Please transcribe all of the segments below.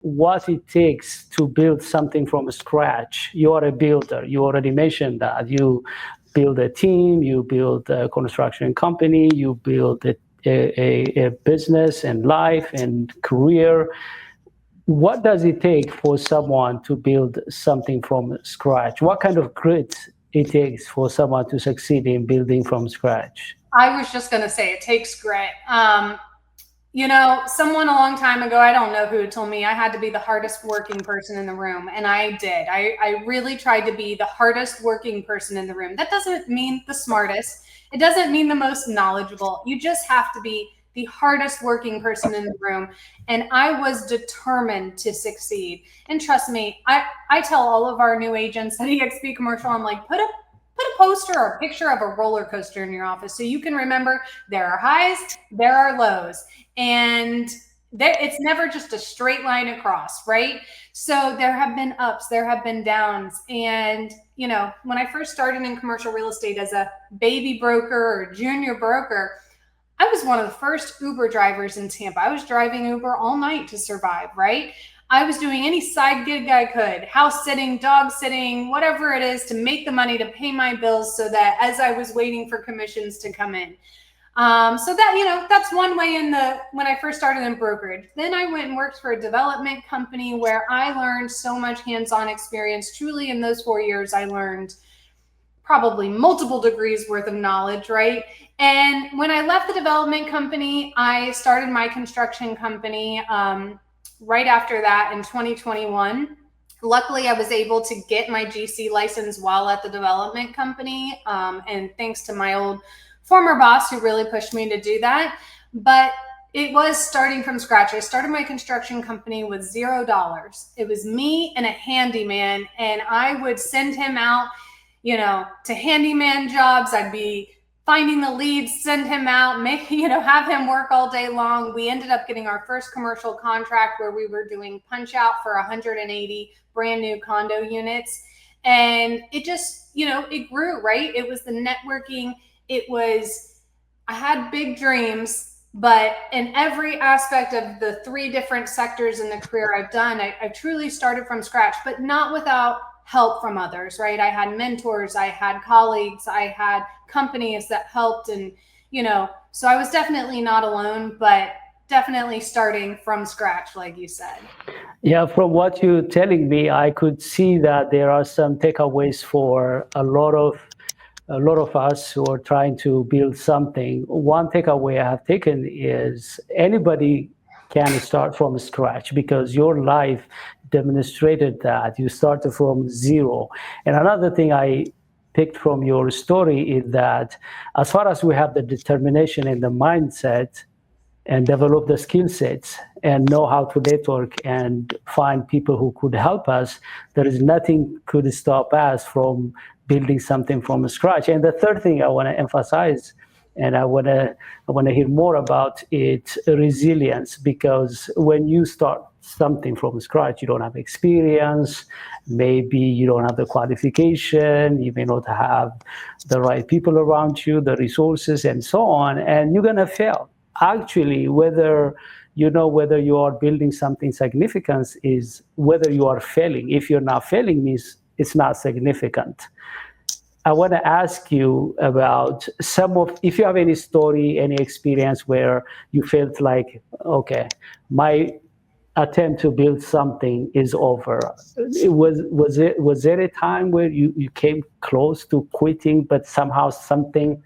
what it takes to build something from scratch. You are a builder. You already mentioned that. You build a team, you build a construction company, you build a business and life and career. What does it take for someone to build something from scratch? What kind of grit it takes for someone to succeed in building from scratch? I was just going to say it takes grit. Someone a long time ago, I don't know who, told me I had to be the hardest working person in the room. And I did. I really tried to be the hardest working person in the room. That doesn't mean the smartest. It doesn't mean the most knowledgeable. You just have to be the hardest working person in the room. And I was determined to succeed. And trust me, I tell all of our new agents at eXp Commercial, I'm like, put a poster or a picture of a roller coaster in your office so you can remember there are highs, there are lows. And it's never just a straight line across, right? So there have been ups, there have been downs. And, when I first started in commercial real estate as a baby broker or junior broker, I was one of the first Uber drivers in Tampa. I was driving Uber all night to survive, right? I was doing any side gig I could, house sitting, dog sitting, whatever it is, to make the money to pay my bills so that as I was waiting for commissions to come in. So that, that's one way when I first started in brokerage. Then I went and worked for a development company where I learned so much hands-on experience. Truly in those 4 years, I learned probably multiple degrees worth of knowledge, right? And when I left the development company, I started my construction company right after that in 2021. Luckily, I was able to get my GC license while at the development company. And thanks to my old former boss who really pushed me to do that. But it was starting from scratch. I started my construction company with $0. It was me and a handyman, and I would send him out, to handyman jobs. I'd be finding the leads, send him out, have him work all day long. We ended up getting our first commercial contract where we were doing punch out for 180 brand new condo units. And it just, it grew, right? It was the networking. I had big dreams, but in every aspect of the 3 different sectors in the career I've done, I truly started from scratch, but not without help from others, right? I had mentors, I had colleagues, I had companies that helped. And, so I was definitely not alone, but definitely starting from scratch, like you said. Yeah, from what you're telling me, I could see that there are some takeaways for a lot of us who are trying to build something. One takeaway I have taken is anybody can start from scratch because your life demonstrated that you started from zero. And another thing I picked from your story is that as far as we have the determination and the mindset and develop the skill sets and know how to network and find people who could help us, there is nothing could stop us from building something from scratch. And the third thing I want to emphasize, and I want to hear more about it, resilience, because when you start something from scratch, you don't have experience, maybe you don't have the qualification, you may not have the right people around you, the resources, and so on, and you're going to fail. Actually, whether you are building something significant is whether you are failing. If you're not failing, means it's not significant. I want to ask you about if you have any story, any experience where you felt like, okay, my attempt to build something is over. Was there a time where you came close to quitting, but somehow something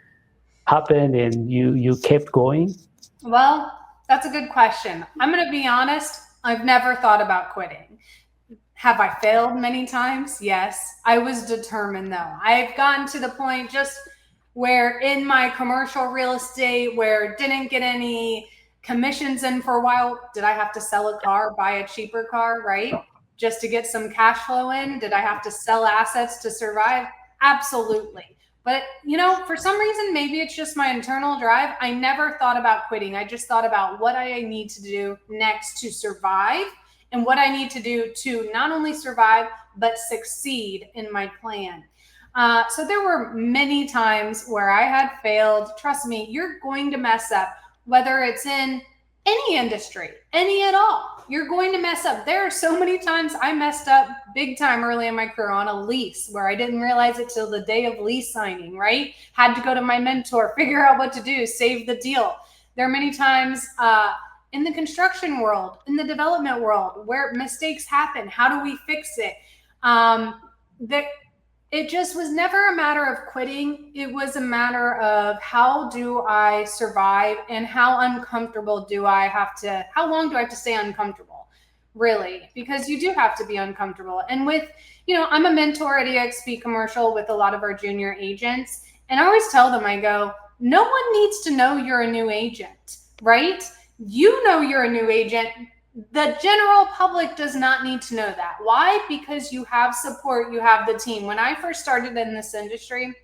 happened and you kept going? Well, that's a good question. I'm going to be honest. I've never thought about quitting. Have I failed many times? Yes. I was determined though. I've gotten to the point just where in my commercial real estate where didn't get any commissions in for a while. Did I have to sell a car, buy a cheaper car, right? Just to get some cash flow in? Did I have to sell assets to survive? Absolutely. But, for some reason, maybe it's just my internal drive. I never thought about quitting. I just thought about what I need to do next to survive and what I need to do to not only survive, but succeed in my plan. So there were many times where I had failed. Trust me, you're going to mess up, whether it's in any industry, any at all. You're going to mess up. There are so many times I messed up big time early in my career on a lease where I didn't realize it till the day of lease signing, right? Had to go to my mentor, figure out what to do, save the deal. There are many times in the construction world, in the development world, where mistakes happen. How do we fix it? It just was never a matter of quitting. It was a matter of how do I survive and how uncomfortable how long do I have to stay uncomfortable, really? Because you do have to be uncomfortable. And with, I'm a mentor at eXp Commercial with a lot of our junior agents. And I always tell them, I go, no one needs to know you're a new agent, right? You know you're a new agent. The general public does not need to know that. Why? Because you have support, you have the team. When I first started in this industry,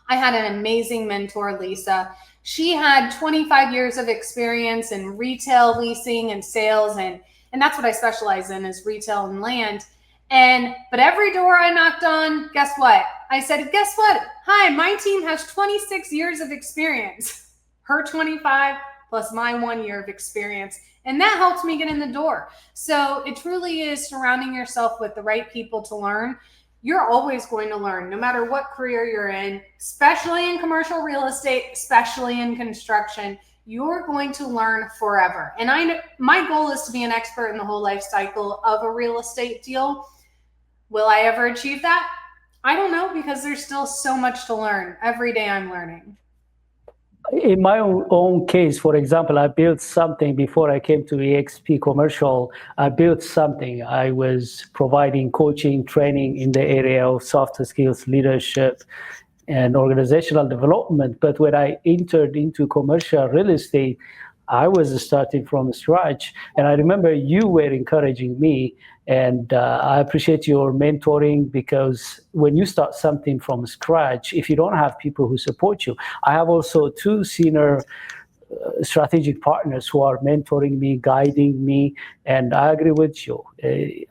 I had an amazing mentor, Lisa. She had 25 years of experience in retail leasing and sales, and that's what I specialize in, is retail and land. But every door I knocked on, guess what? I said, guess what? Hi, my team has 26 years of experience. Her 25 plus my 1 year of experience. And that helped me get in the door. So it truly is surrounding yourself with the right people to learn. You're always going to learn, no matter what career you're in, especially in commercial real estate, especially in construction. You're going to learn forever. And my goal is to be an expert in the whole life cycle of a real estate deal. Will I ever achieve that? I don't know, because there's still so much to learn. Every day I'm learning. In my own case, for example, I built something before I came to eXp Commercial. I built something. I was providing coaching, training in the area of soft skills, leadership, and organizational development. But when I entered into commercial real estate, I was starting from scratch. And I remember you were encouraging me, and I appreciate your mentoring, because when you start something from scratch, if you don't have people who support you, I have also 2 senior strategic partners who are mentoring me, guiding me, and I agree with you.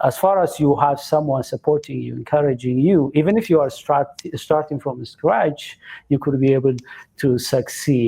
As far as you have someone supporting you, encouraging you, even if you are starting from scratch, you could be able to succeed.